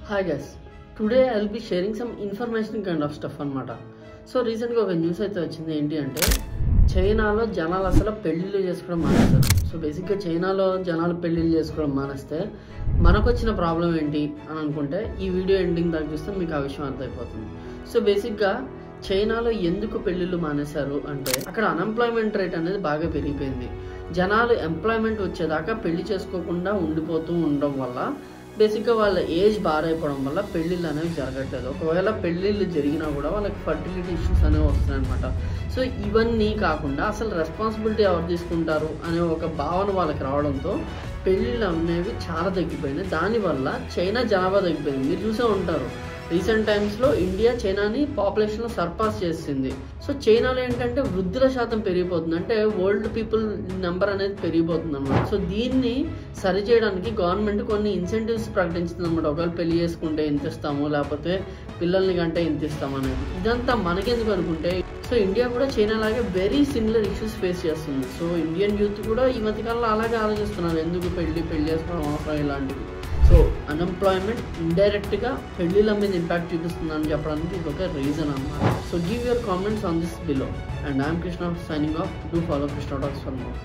Hi guys, today I'll be sharing some information kind of stuff అనమాట. So రీసెంట్గా ఒక news అయితే వచ్చింది. ఏంటి అంటే చైనాలో జనాలు అసలు పెళ్ళిళ్ళు చేసుకోవడం మానేస్తారు. సో బేసిక్గా చైనాలో జనాలు పెళ్ళిళ్ళు చేసుకోవడం మానేస్తే మనకు వచ్చిన ప్రాబ్లం ఏంటి అని అనుకుంటే ఈ వీడియో ఎండింగ్ దాకా చూస్తే మీకు ఆ విషయం అర్థమైపోతుంది. సో బేసిక్గా చైనాలో ఎందుకు పెళ్ళిళ్ళు మానేశారు అంటే అక్కడ అన్ఎంప్లాయ్మెంట్ రేట్ అనేది బాగా పెరిగిపోయింది. జనాలు ఎంప్లాయ్మెంట్ వచ్చేదాకా పెళ్లి చేసుకోకుండా ఉండిపోతూ ఉండడం వల్ల బేసిక్గా వాళ్ళ ఏజ్ బారైపోవడం వల్ల పెళ్ళిళ్ళు అనేవి జరగట్లేదు. ఒకవేళ పెళ్ళిళ్ళు జరిగినా కూడా వాళ్ళకి ఫర్టిలిటీ ఇష్యూస్ అనేవి వస్తున్నాయి అనమాట. సో ఇవన్నీ కాకుండా అసలు రెస్పాన్సిబిలిటీ ఎవరు తీసుకుంటారు అనే ఒక భావన వాళ్ళకి రావడంతో పెళ్ళిళ్ళు అనేవి చాలా తగ్గిపోయినాయి. దానివల్ల చైనా జనాభా తగ్గిపోయింది. మీరు చూసే ఉంటారు రీసెంట్ టైమ్స్లో ఇండియా చైనాని పాపులేషన్లో సర్పాస్ చేసింది. సో చైనాలో ఏంటంటే వృద్ధుల శాతం పెరిగిపోతుంది, అంటే ఓల్డ్ పీపుల్ నెంబర్ అనేది పెరిగిపోతుంది అనమాట. సో దీన్ని సరిచేయడానికి గవర్నమెంట్ కొన్ని ఇన్సెంటివ్స్ ప్రకటించింది అనమాట. ఒకవేళ పెళ్లి చేసుకుంటే ఇంత ఇస్తాము, లేకపోతే పిల్లల్ని కంటే ఇంత ఇస్తాము అనేది. ఇదంతా మనకెందుకు అనుకుంటే సో ఇండియా కూడా చైనా లాగే వెరీ సిమిలర్ ఇష్యూస్ ఫేస్ చేస్తుంది. సో ఇండియన్ యూత్ కూడా ఈ మధ్యకాలంలో అలాగే ఆలోచిస్తున్నారు, ఎందుకు పెళ్లి చేసుకోవడం అవసరం ఇలాంటివి. సో అన్ఎంప్లాయ్మెంట్ ఇండైరెక్ట్గా పెళ్లిళ్ళ మీద ఇంపాక్ట్ చూపిస్తుందని చెప్పడానికి ఇది ఒక రీజన్ అన్నమాట. So give your comments on this below and I'm Krishna signing off. Do follow Krishna talks for more.